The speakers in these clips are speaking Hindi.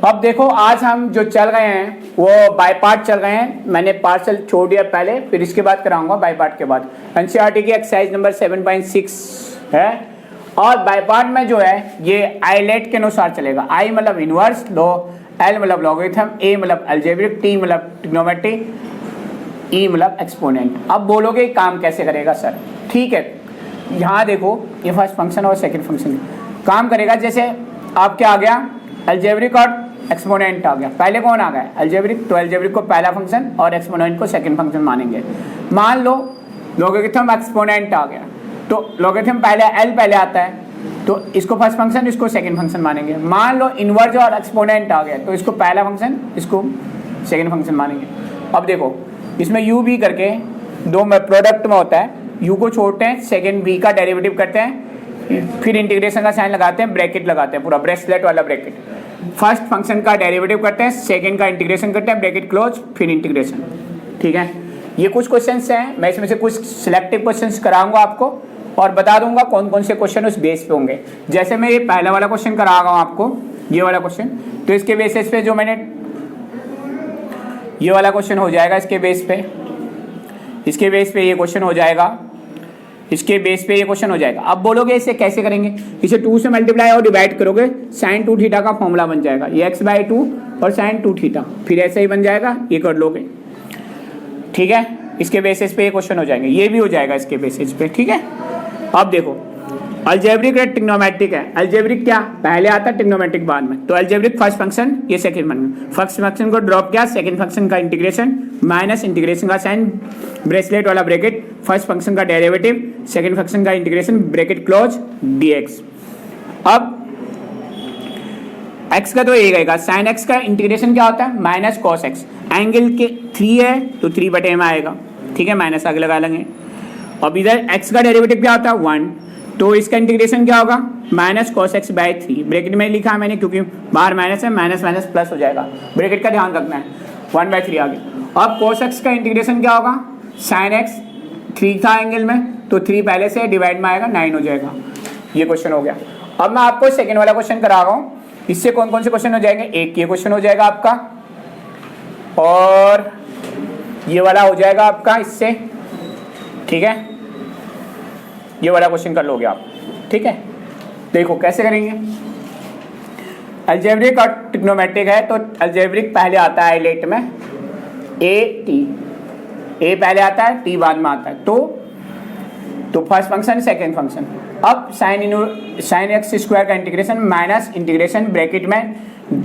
अब देखो आज हम जो चल रहे हैं वो बाय पार्ट चल रहे हैं। मैंने पार्सल छोड़ दिया पहले, फिर इसके बाद कराऊंगा बाय पार्ट के बाद। एनसीईआरटी की एक्सरसाइज नंबर 7.6 है और बाय पार्ट में जो है ये आईलेट के अनुसार चलेगा। आई मतलब इनवर्स लो, एल मतलब लॉगरिथम, ए मतलब अलजेब्रिक, टी मतलब ट्रिग्नोमेट्रिक, ई मतलब एक्सपोनेंट। अब बोलोगे काम कैसे करेगा सर? ठीक है, यहाँ देखो ये फर्स्ट फंक्शन और सेकंड फंक्शन काम करेगा। जैसे आपके आ गया अलजेब्रिक और एक्सपोनेंट आ गया। पहले कौन आ गया? अलजेब्रिक, तो अलजेब्रिक को पहला फंक्शन और एक्सपोनेंट को सेकंड फंक्शन मानेंगे। मान लो लॉगरिथम एक्सपोनेंट आ गया, तो लॉगरिथम पहले एल पहले आता है, तो इसको फर्स्ट फंक्शन, इसको सेकंड फंक्शन मानेंगे। मान लो इनवर्स और एक्सपोनेंट आ गया, तो इसको पहला फंक्शन, इसको सेकंड फंक्शन मानेंगे। अब देखो इसमें u v करके दो प्रोडक्ट में होता है, u को छोड़ते हैं, सेकंड v का डेरिवेटिव करते हैं, फिर इंटीग्रेशन का साइन लगाते हैं, ब्रैकेट लगाते हैं, पूरा ब्रेसलेट वाला ब्रैकेट। फर्स्ट फंक्शन का डेरिवेटिव करते हैं, सेकंड का इंटीग्रेशन करते हैं, ब्रैकेट क्लोज, फिर इंटीग्रेशन। ठीक है, ये कुछ क्वेश्चंस हैं, मैं इसमें से कुछ सिलेक्टिव क्वेश्चंस कराऊंगा आपको और बता दूंगा कौन कौन से क्वेश्चन उस बेस पे होंगे। जैसे मैं ये पहला वाला क्वेश्चन करा रहा हूँ आपको, ये वाला क्वेश्चन, तो इसके बेसिस पे जो मैंने ये वाला क्वेश्चन हो जाएगा, इसके बेस पे ये क्वेश्चन हो जाएगा, इसके बेस पे ये क्वेश्चन हो जाएगा। अब बोलोगे इसे कैसे करेंगे? इसे 2 से मल्टीप्लाई और डिवाइड करोगे, sin 2 थीटा का फॉर्मूला बन जाएगा, ये x/2 और sin 2 थीटा, फिर ऐसे ही बन जाएगा, ये कर लोगे। ठीक है, इसके बेसिस पे ये क्वेश्चन हो जाएंगे, ये भी हो जाएगा इसके बेसिस पे। ठीक है, अब देखो अलजेब्रिक है, ट्रिग्नोमेट्रिक है। अलजेब्रिक क्या पहले आता है, ट्रिग्नोमेट्रिक बाद में। तो अलजेब्रिक फर्स्ट फंक्शन, ये सेकंड फंक्शन। फर्स्ट फंक्शन को ड्रॉप किया, सेकंड फंक्शन का इंटीग्रेशन माइनस इंटीग्रेशन का साइन, ब्रेसलेट वाला ब्रैकेट, फर्स्ट फंक्शन का डेरिवेटिव, सेकंड फंक्शन का इंटीग्रेशन, ब्रैकेट क्लोज, dx। अब x का तो ये रहेगा, साइन x का इंटीग्रेशन क्या होता है? Minus cos x। एंगल के 3 है तो 3/a में आएगा। ठीक है, माइनस आगे लगा लेंगे। अब इधर x का डेरिवेटिव क्या होता है? 1, तो इसका इंटीग्रेशन क्या होगा? Minus cos x/3। ब्रैकेट में लिखा है मैंने क्योंकि बाहर माइनस है, माइनस माइनस प्लस हो जाएगा, ब्रैकेट का ध्यान रखना है। 1/3 आ गया। अब cos x का इंटीग्रेशन क्या होगा? sin x, 3 था एंगल में, तो 3 पहले से डिवाइड में आएगा, 9 हो जाएगा। ये क्वेश्चन हो गया। अब मैं आपको सेकेंड वाला क्वेश्चन करा रहा हूँ। इससे कौन कौन से क्वेश्चन हो जाएंगे? एक ये क्वेश्चन हो जाएगा आपका, और ये वाला हो जाएगा आपका इससे। ठीक है, ये वाला क्वेश्चन कर लोगे आप। ठीक है, देखो कैसे करेंगे। अलजेब्रिक और ट्रिग्नोमेट्रिक है, तो अलजेब्रिक पहले आता है आइलेट में, ए पहले आता है, टी बाद में आता है, तो फर्स्ट फंक्शन सेकंड फंक्शन। अब साइन एक्स स्क्वायर का इंटीग्रेशन माइनस इंटीग्रेशन, ब्रैकेट में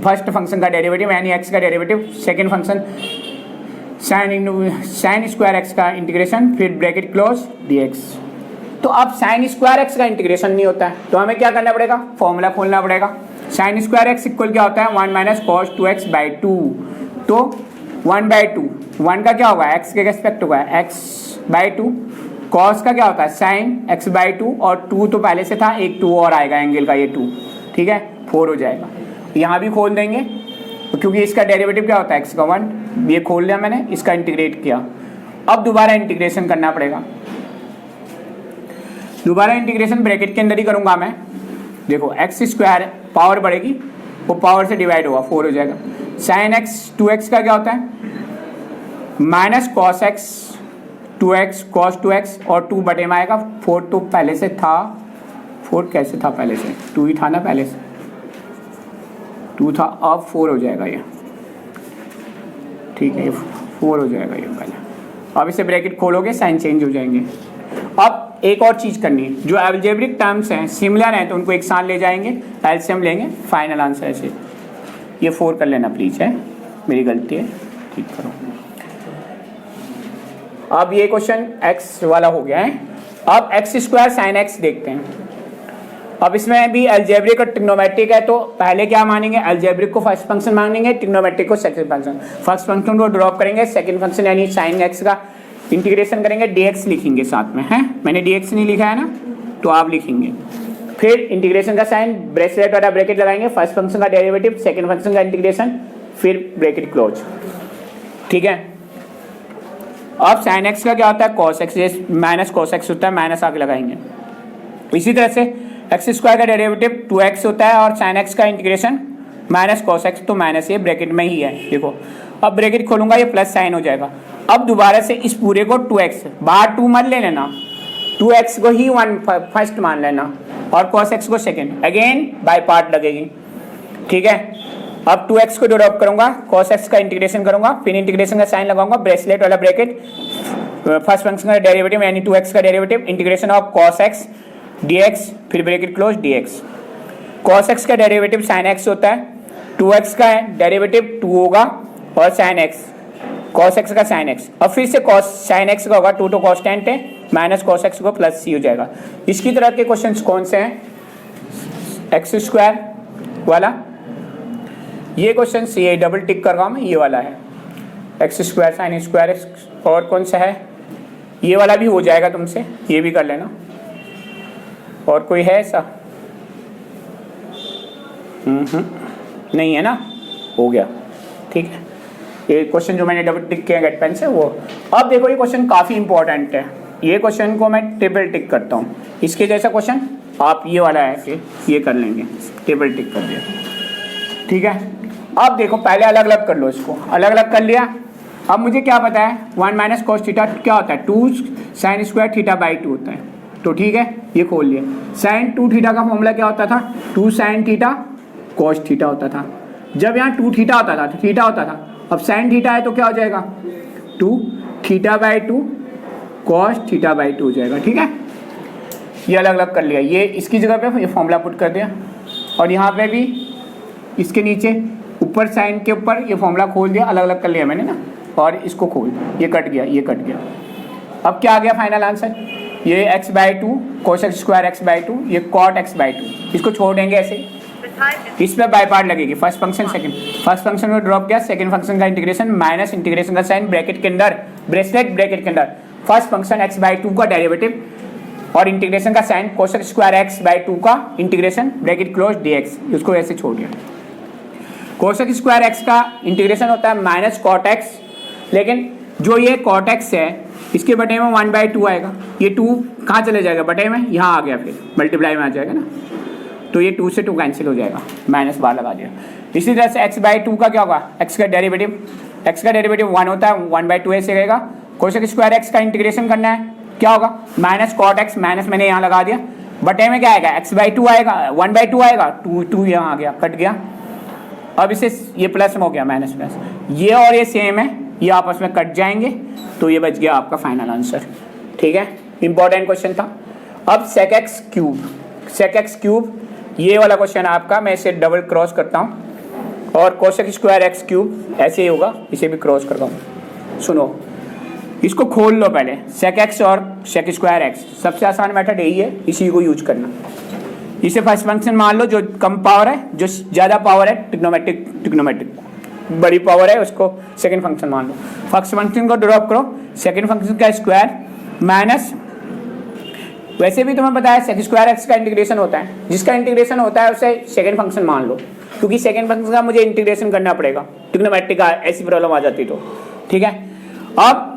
फर्स्ट फंक्शन का डेरिवेटिव यानी एक्स का derivative, second function sine square x का इंटीग्रेशन, फिर ब्रैकेट क्लोज, dx। तो अब साइन स्क्वायर एक्स का इंटीग्रेशन नहीं होता है, तो हमें क्या करना पड़ेगा? फॉर्मूला खोलना पड़ेगा। साइन स्क्वायर एक्स इक्वल क्या होता है? 1 माइनस कॉस 2x/2। तो 1/2, 1 का क्या होगा? x के रेस्पेक्ट होगा x/2। कॉस का क्या होता है? साइन x/2, और 2 तो पहले से था, एक 2 और आएगा एंगल का, ये 2। ठीक है, 4 हो जाएगा। यहाँ भी खोल देंगे क्योंकि इसका डेरिवेटिव क्या होता है? x का 1, ये खोल लिया मैंने, इसका इंटीग्रेट किया। अब दोबारा इंटीग्रेशन करना पड़ेगा, दोबारा इंटीग्रेशन ब्रैकेट के अंदर ही करूंगा मैं। देखो एक्स स्क्वायर पावर बढ़ेगी, वो पावर से डिवाइड होगा, 4 हो जाएगा। साइन एक्स 2x का क्या होता है? Minus cos x 2x, cos 2x, और 2/a में आएगा। 4 तो पहले से था, 4 कैसे था पहले से? 2 ही था ना पहले से, 2 था, अब 4 हो जाएगा ये। ठीक है, ये 4 हो जाएगा ये पहले। अब इसे ब्रैकेट खोलोगे, साइन चेंज हो जाएंगे। अब एक और चीज़ करनी है, जो अलजेब्रिक टर्म्स हैं सिमिलर हैं तो उनको एक साथ ले जाएंगे, एलसीएम लेंगे, फाइनल आंसर ऐसे। ये 4 कर लेना प्लीज़, है मेरी गलती है, ठीक करो। अब ये क्वेश्चन x वाला हो गया है। अब एक्स स्क्वायर साइन एक्स देखते हैं। अब इसमें भी अलजेब्रिक और ट्रिग्नोमेट्रिक है, तो पहले क्या मानेंगे? अलजेब्रिक को फर्स्ट फंक्शन मानेंगे, ट्रिग्नोमेट्रिक को सेकंड फंक्शन। फर्स्ट फंक्शन को ड्रॉप करेंगे, सेकंड फंक्शन यानी साइन एक्स का इंटीग्रेशन करेंगे, dx लिखेंगे साथ में, है मैंने dx नहीं लिखा है ना, तो आप लिखेंगे। फिर इंटीग्रेशन का साइन, ब्रेसलेट वाला ब्रैकेट लगाएंगे, फर्स्ट फंक्शन का डेरिवेटिव, सेकंड फंक्शन का इंटीग्रेशन, फिर ब्रैकेट क्लोज। ठीक है, अब साइन एक्स का क्या होता है? Cos x minus cos x होता है, माइनस आगे लगाएंगे। इसी तरह से एक्स स्क्वायर का डेरिवेटिव 2x होता है, और साइन एक्स का इंटीग्रेशन माइनस कॉस एक्स, तो माइनस ये ब्रैकेट में ही है देखो। अब ब्रैकेट खोलूंगा ये प्लस साइन हो जाएगा। अब दोबारा से इस पूरे को 2x, बाहर 2 मत ले लेना, 2x को ही 1 फर्स्ट मान लेना और cos x को सेकेंड, अगेन बाय पार्ट लगेगी, ठीक है। अब 2x को ड्रॉप करूंगा, cos x का इंटीग्रेशन करूंगा, फिर इंटीग्रेशन का साइन लगाऊंगा, ब्रेसलेट वाला ब्रैकेट, फर्स्ट फंक्शन का डेरिवेटिव यानी 2x का derivative, integration of cos x dx, फिर bracket close dx। cos x का डेरिवेटिव sin x होता है, 2x का डेरिवेटिव 2 होगा और sin x, cos x का sin x, अब फिर से cos sin x का होगा 2 तो कॉन्स्टेंट है, माइनस cos x को प्लस c हो जाएगा। इसकी तरह के क्वेश्चंस कौन से हैं, एक्स स्क्वायर वाला, ये क्वेश्चन ये डबल टिक कर रहा हूँ मैं, ये वाला है x square sine square x, और कौन सा है, ये वाला भी हो जाएगा तुमसे, ये भी कर लेना। और कोई है ऐसा, नहीं है ना, हो गया, ठीक है। ये क्वेश्चन जो मैंने डबल टिक किया गेट पेन से वो। अब देखो ये क्वेश्चन काफ़ी इंपॉर्टेंट है, ये क्वेश्चन को मैं ट्रिपल टिक करता हूँ, इसके जैसा क्वेश्चन आप ये वाला है कि ये कर लेंगे, टेबल टिक कर दिया, ठीक है। अब देखो पहले अलग अलग कर लो, इसको अलग अलग कर लिया। अब मुझे क्या पता है 1 माइनस कॉस थीटा क्या होता है, 2 साइन स्क्वायर थीटा बाई 2 होता है, तो ठीक है ये खोल लिया। साइन 2 थीटा का फॉर्मूला क्या होता था, 2 साइन थीटा कॉस थीटा होता था। जब यहाँ 2 थीटा होता था तो थीटा होता था, अब साइन थीटा है तो क्या हो जाएगा 2 theta by 2 cos theta by 2 हो जाएगा, ठीक है। ये अलग अलग कर लिया, ये इसकी जगह पे ये फॉर्मूला पुट कर दिया, और यहाँ पे भी इसके नीचे ऊपर साइन के ऊपर ये फॉर्मूला खोल दिया, अलग अलग कर लिया मैंने ना, और इसको खोल दिया, ये कट गया, ये कट गया। अब क्या आ गया फाइनल आंसर, ये x by 2 cos x square x by 2, ये कॉट x बाई 2, इसको छोड़ देंगे ऐसे, इसमें बाय पार्ट लगेगी, first function second, first function को ड्रॉप किया, सेकंड फंक्शन का इंटीग्रेशन माइनस इंटीग्रेशन का साइन ब्रैकेट के अंदर, ब्रेसलेट ब्रैकेट के अंदर, फर्स्ट फंक्शन x बाई 2 का डेरिवेटिव और इंटीग्रेशन का sine cos x square x by 2 का इंटीग्रेशन ब्रैकेट क्लोज dx, उसको ऐसे छोड़ दिया। कोस एक्स स्क्वायर एक्स का इंटीग्रेशन होता है माइनस कॉट एक्स, लेकिन जो ये कॉट एक्स है इसके बटे में 1 बाई 2 आएगा, ये 2 कहाँ चले जाएगा बटे में, यहाँ आ गया, फिर मल्टीप्लाई में आ जाएगा ना, तो ये 2 से 2 कैंसिल हो जाएगा, माइनस बार लगा दिया। इसी तरह से x बाई 2 का क्या होगा, x का डेरिवेटिव 1 होता है, 1 बाई 2 ऐसे रहेगा। कोस एक्स स्क्वायर एक्स का इंटीग्रेशन करना है, क्या होगा माइनस कॉट एक्स, माइनस मैंने यहाँ लगा दिया, बटे में क्या आएगा x बाई 2 आएगा, 1 बाई 2 आएगा, 2 यहाँ आ गया, कट गया। अब इसे ये प्लस में हो गया माइनस प्लस, ये और ये सेम है, ये आपस में कट जाएंगे, तो ये बच गया आपका फाइनल आंसर, ठीक है। इंपॉर्टेंट क्वेश्चन था। अब सेक एक्स क्यूब, ये वाला क्वेश्चन आपका, मैं इसे डबल क्रॉस करता हूँ, और कोसेक स्क्वायर एक्स क्यूब ऐसे ही होगा, इसे भी क्रॉस करता हूँ। सुनो इसको खोल लो पहले, सेक एक्स और सेक स्क्वायर एक्स, सबसे आसान मेथड यही है, इसी को यूज करना। इसे फर्स्ट फंक्शन मान लो, जो कम पावर है, जो ज़्यादा पावर है ट्रिग्नोमेट्रिक बड़ी पावर है उसको सेकंड फंक्शन मान लो। फर्स्ट फंक्शन को ड्रॉप करो, सेकंड फंक्शन का स्क्वायर माइनस, वैसे भी तुम्हें पता है सेक स्क्वायर एक्स का इंटीग्रेशन होता है, जिसका इंटीग्रेशन होता है उसे सेकंड फंक्शन मान लो, क्योंकि सेकंड फंक्शन का मुझे इंटीग्रेशन करना पड़ेगा, ट्रिग्नोमेट्रिक का ऐसी प्रॉब्लम आ जाती तो, ठीक है। अब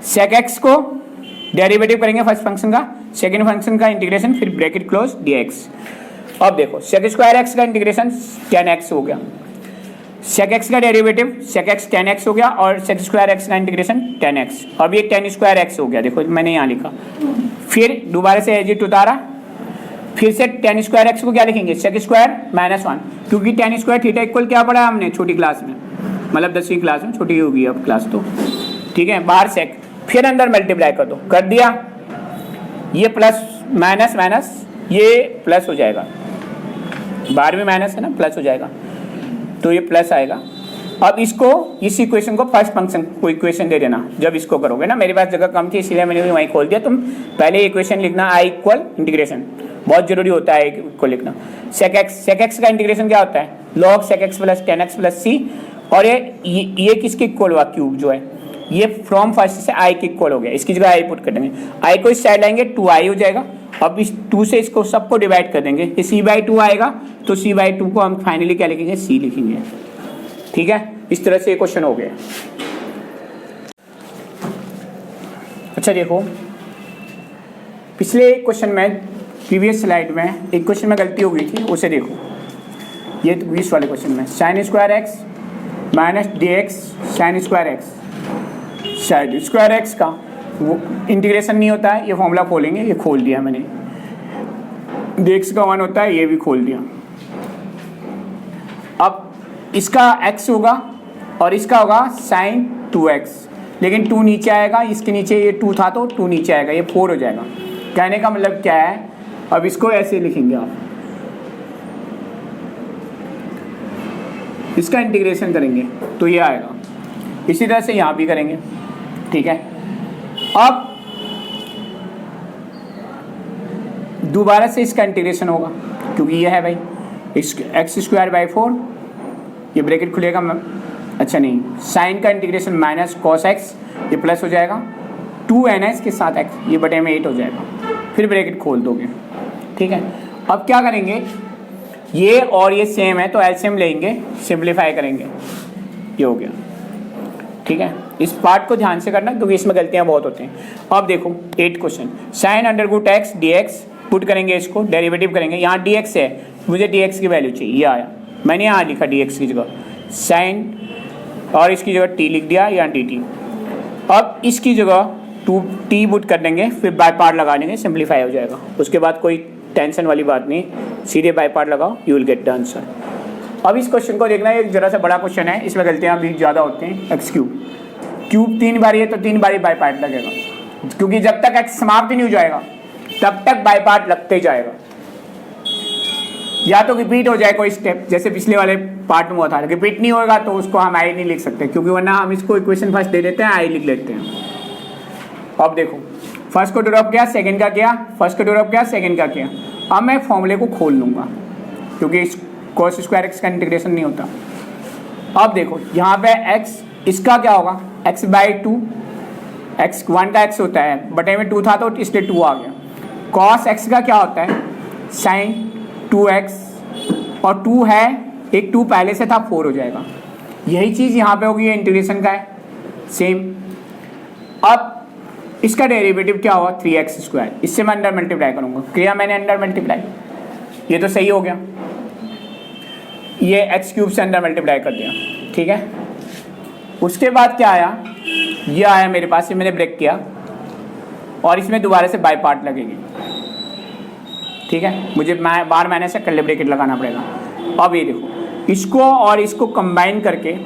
सेक एक्स को डेरिवेटिव करेंगे फर्स्ट फंक्शन का, सेकंड फंक्शन का इंटीग्रेशन, फिर ब्रैकेट क्लोज dx। अब देखो सेक स्क्वायर एक्स का इंटीग्रेशन tan x हो गया, सेक एक्स का derivative sec x tan x हो गया, और सेक स्क्वायर एक्स का इंटीग्रेशन tan x, अब ये tan स्क्वायर x हो गया, देखो मैंने यहाँ लिखा, फिर दोबारा से एज इट उतारा, फिर से tan स्क्वायर x को क्या लिखेंगे, सेक स्क्वायर माइनस 1, क्योंकि tan स्क्वायर थीटा इक्वल क्या पढ़ा है हमने छोटी क्लास में, मतलब 10वीं क्लास में, छोटी होगी अब क्लास तो, ठीक है। बाहर सेक, फिर अंदर मल्टीप्लाई कर दो, कर दिया, ये प्लस माइनस माइनस ये प्लस हो जाएगा, बाहर में माइनस है ना, प्लस हो जाएगा, तो ये प्लस आएगा। अब इसको, इस इक्वेशन को फर्स्ट फंक्शन को इक्वेशन दे देना जब इसको करोगे ना, मेरे पास जगह कम थी इसलिए मैंने वहीं खोल दिया, तुम पहले इक्वेशन लिखना आई इक्वल इंटीग्रेशन, बहुत जरूरी होता है को लिखना। सेक एक्स का इंटीग्रेशन क्या होता है, log sec x plus tan x plus C, और ये किसके इक्वल हुआ, क्यूब जो है, ये फ्रॉम फर्स्ट से आई के इक्वल हो गया, इसकी जगह आई पुट कर देंगे, आई को इस साइड लाएंगे 2i हो जाएगा। अब इस 2 से इसको सबको डिवाइड कर देंगे, ये c बाई 2 आएगा, तो c बाई 2 को हम फाइनली क्या लिखेंगे, c लिखेंगे, ठीक है। इस तरह से ये क्वेश्चन हो गया। अच्छा देखो पिछले क्वेश्चन में, प्रीवियस स्लाइड में एक क्वेश्चन में गलती हो गई थी, उसे देखो। ये 20 वाले क्वेश्चन में sine square x minus D x sine square x. Sine square x का वो इंटीग्रेशन नहीं होता है, ये फॉर्मूला खोलेंगे, ये खोल दिया मैंने। डी एक्स का 1 होता है, ये भी खोल दिया। अब इसका x होगा और इसका होगा साइन 2x, लेकिन 2 नीचे आएगा, इसके नीचे ये 2 था तो 2 नीचे आएगा, ये 4 हो जाएगा। कहने का मतलब क्या है, अब इसको ऐसे लिखेंगे आप, इसका इंटीग्रेशन करेंगे तो ये आएगा, इसी तरह से यहाँ भी करेंगे, ठीक है। अब दोबारा से इसका इंटीग्रेशन होगा क्योंकि ये है भाई एक्स स्क्वायर बाई 4, ये ब्रैकेट खुलेगा, अच्छा नहीं, साइन का इंटीग्रेशन माइनस कॉस एक्स, ये प्लस हो जाएगा 2n के साथ x, ये बटे में 8 हो जाएगा, फिर ब्रैकेट खोल दोगे, ठीक है। अब क्या करेंगे, ये और ये सेम है तो एलसीएम लेंगे, सिंप्लीफाई करेंगे, ये हो गया, ठीक है। इस पार्ट को ध्यान से करना क्योंकि इसमें गलतियां बहुत होती हैं। अब देखो 8 question, sine under root x d x, put करेंगे, इसको डेरिवेटिव करेंगे, यहाँ डी एक्स है, मुझे डी एक्स की वैल्यू चाहिए, ये आया, मैंने यहाँ लिखा डी एक्स की जगह साइन और इसकी जगह टी लिख दिया, यहाँ डी टी। अब इसकी जगह 2t पुट कर देंगे, फिर बाय पार्ट लगा देंगे, सिंप्लीफाई हो जाएगा। उसके बाद कोई टेंशन वाली बात नहीं, सीधे बाय पार्ट लगाओ, you will get the answer. अब इस क्वेश्चन को देखना, एक जरा सा बड़ा क्वेश्चन है, इसमें गलतियाँ भी ज़्यादा होती हैं। एक्स क्यूब 3 बारी है तो 3 बारी बाय पार्ट लगेगा, क्योंकि जब तक एक्स समाप्त नहीं हो जाएगा तब तक बाय पार्ट लगते जाएगा, या तो रिपीट हो जाए कोई स्टेप, जैसे पिछले वाले पार्ट में हुआ था। रिपीट नहीं होगा तो उसको हम आई नहीं लिख सकते, क्योंकि वरना हम इसको इक्वेशन फर्स्ट दे देते हैं, आई लिख लेते हैं। अब देखो फर्स्ट को ड्रॉप किया, सेकंड का किया, फर्स्ट को ड्रॉप किया, सेकंड का किया। अब मैं फॉर्मूले को खोल लूँगा क्योंकि इस cos स्क्वायर एक्स का इंटीग्रेशन नहीं होता। अब देखो यहाँ पे x, इसका क्या होगा x बाई 2, x 1 का x होता है, बटे में 2 था तो इसलिए 2 आ गया। cos x का क्या होता है साइन 2x, और 2 है, एक 2 पहले से था, 4 हो जाएगा। यही चीज़ यहाँ पे होगी, ये इंटीग्रेशन का है सेम। अब इसका डेरिवेटिव क्या हुआ 3x स्क्वायर, इससे मैं अंडर मल्टीप्लाई करूँगा, किया मैंने अंडर मल्टीप्लाई, ये तो सही हो गया, ये एक्स क्यूब से अंडर मल्टीप्लाई कर दिया, ठीक है। उसके बाद क्या आया, ये आया मेरे पास, ये मैंने ब्रेक किया और इसमें दोबारा से बाय पार्ट लगेगी, ठीक है। मुझे बार मैंने से कर्ली ब्रैकेट लगाना पड़ेगा। अब ये देखो इसको और इसको कंबाइन करके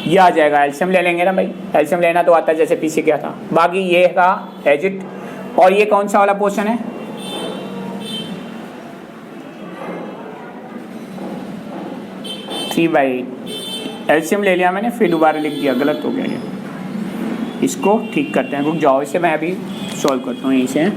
ये आ जाएगा, एलसीएम ले लेंगे ना भाई, एलसीएम लेना तो आता है जैसे पीछे क्या था। बाकी ये का एजिट, और ये कौन सा वाला पोर्शन है, थ्री बाई एलसीएम ले लिया मैंने, फिर दोबारा लिख दिया, गलत हो गया ये। इसको ठीक करते हैं, रुक जाओ, इसे मैं अभी सॉल्व करता हूँ यहीं से।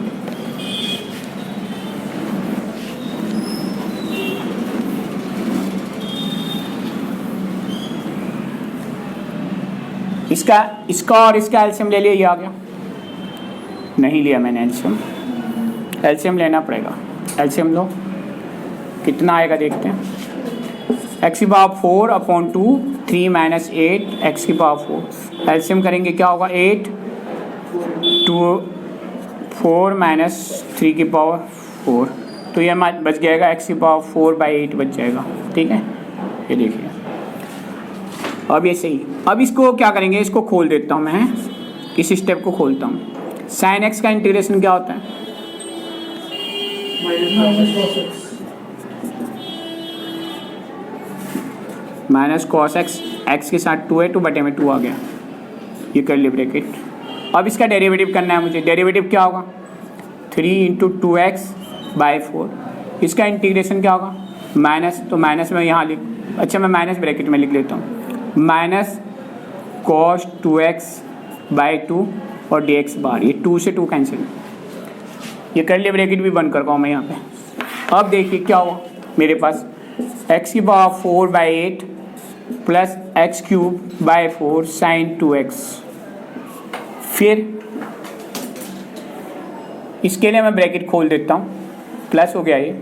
इसका और इसका एलसीएम ले लिया, ये आ गया, नहीं लिया मैंने एलसीएम, एलसीएम लेना पड़ेगा। एलसीएम लो, कितना आएगा देखते हैं, एक्स की पावर 4 अपॉन 2, 3 माइनस 8 एक्स की पावर 4, एलसीएम करेंगे क्या होगा 8, 2 4 माइनस 3 की पावर 4, तो ये बच जाएगा एक्स की पावर 4/8 बच जाएगा, ठीक है। ये देखिए अब ये सही। अब इसको क्या करेंगे, इसको खोल देता हूँ मैं, इस स्टेप को खोलता हूँ। साइन एक्स का इंटीग्रेशन क्या होता है, माइनस कॉस एक्स, एक्स के साथ 2 है, 2 बटे में 2 आ गया, ये कर ली ब्रैकेट। अब इसका डेरिवेटिव करना है मुझे, डेरिवेटिव क्या होगा 3 × 2x/4, इसका इंटीग्रेशन क्या होगा माइनस, तो माइनस में यहाँ लिख, अच्छा मैं माइनस ब्रैकेट में लिख लेता हूँ, माइनस cos 2x/2 और dx बार, ये 2 से 2 कैंसिल, ये कर लिए ब्रैकेट भी बंद कर पाऊँ मैं यहाँ पे। अब देखिए क्या हुआ मेरे पास, x की power 4/8 plus x³/4 sine 2x, फिर इसके लिए मैं ब्रैकेट खोल देता हूँ, प्लस हो गया ये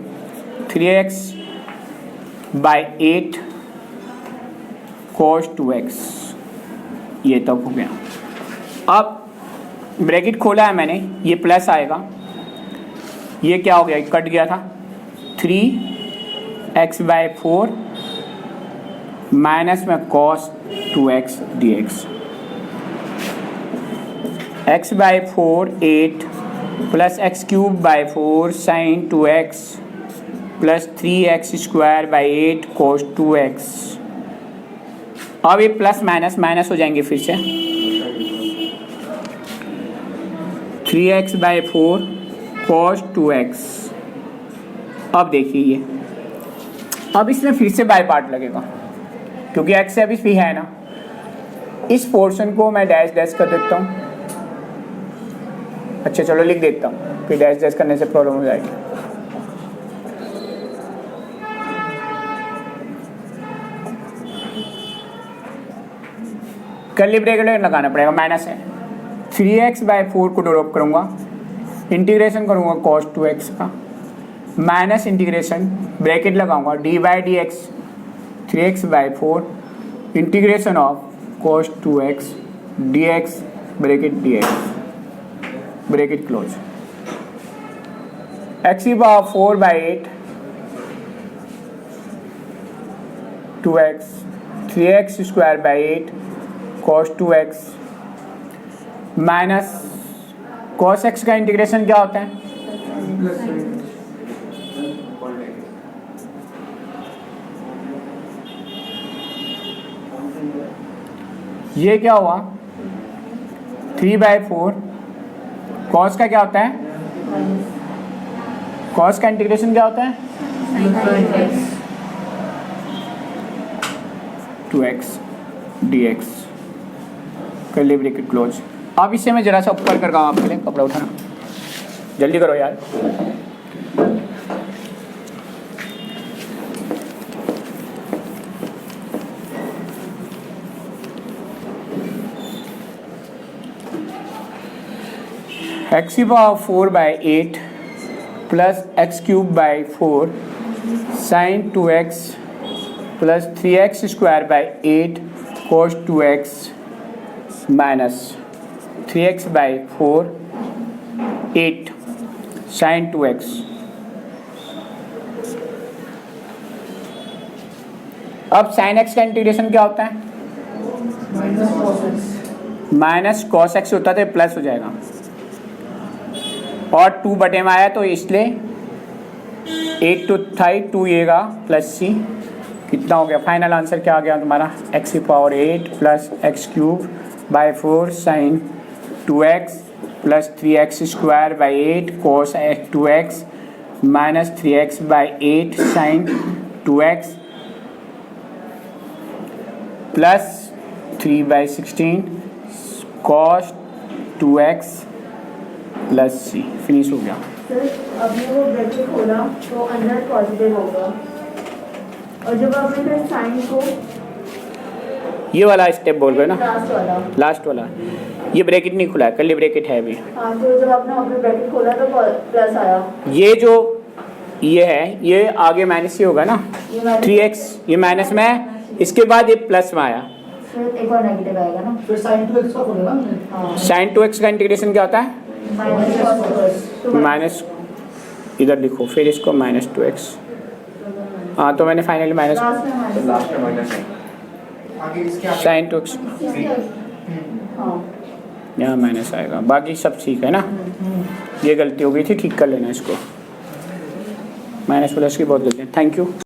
3x/8 cos 2x, ये तक हो गया। अब ब्रैकेट खोला है मैंने, ये प्लस आएगा, ये क्या हो गया कट गया था 3 एक्स बाई 4 माइनस में cos 2x dx। X by 4 8 plus x cube by 4 sine 2x plus 3x square by 8 cos 2x। अब ये प्लस माइनस माइनस हो जाएंगे फिर से। 3x by 4 cos 2x। अब देखिए ये, अब इसमें फिर से बाय पार्ट लगेगा क्योंकि x अभी भी है ना। इस पोर्शन को मैं डैश डैश कर देता हूँ। अच्छा चलो लिख देता हूँ, फिर डैश डैश करने से प्रॉब्लम हो जाएगी। कर्ली ब्रैकेट लगाना पड़ेगा, माइनस है। 3x बाई 4 को ड्रॉप करूँगा, इंटीग्रेशन करूँगा cos 2x का, माइनस इंटीग्रेशन ब्रैकेट लगाऊंगा D by D x 3x by 4 integration of cos 2x dx bracket dx bracket close. x की power 4 by 8 2x 3x square by 8 cos 2x minus cos x का इंटीग्रेशन क्या होता है? ये क्या हुआ? 3 बाई 4 कॉस का क्या होता है? कॉस का इंटीग्रेशन क्या होता है? 2x dx curly bracket close. अब इसे मैं जरा सा ऊपर कर रहा हूँ आपके लिए, कपड़ा उठाना जल्दी करो यार। एक्स की power 4 by 8 plus x cube by 4 sine 2x plus 3x square by 8 cos 2x minus 3x by 4 8 sine 2x। अब साइन x का इंटीग्रेशन क्या होता है? माइनस कॉस x होता है तो प्लस हो जाएगा और 2 बटे में आया तो इसलिए 8 टू था 2 येगा प्लस c कितना हो गया? फाइनल आंसर क्या आ गया तुम्हारा? x की power 8 plus x cube by 4 sine 2x plus 3x square by 8 cos 2x minus 3x by 8 sine 2x plus 3 by 16 cos 2x plus c. Finish हो गया। सर अभी वो ब्रैकेट खोला तो अंदर पॉजिटिव होगा और जब आपने फिर साइन को ये वाला स्टेप बोल रहे हो ना? लास्ट वाला ये ब्रैकेट नहीं खुला है, कर्ली ब्रैकेट है अभी। हाँ, तो जब आपने अपने ब्रैकेट खोला तो प्लस आया। ये जो ये है ये आगे माइनस ही होगा ना, 3x ये माइनस में है, इसके बाद ये प्लस में आया, फिर एक और नेगेटिव आएगा ना। फिर sin 2x का खोला ना। हाँ, साइन 2x का इंटीग्रेशन क्या होता है? माइनस इधर लिखो, फिर इसको माइनस 2x। हाँ तो मैंने फाइनली माइनस लास्ट में माइनस है आगे इसके आगे साइन 2x हाँ यहाँ माइनस आएगा, बाकी सब ठीक है ना। ये गलती हो गई थी, ठीक कर लेना इसको। माइनस प्लस की बहुत गलती है। Thank you.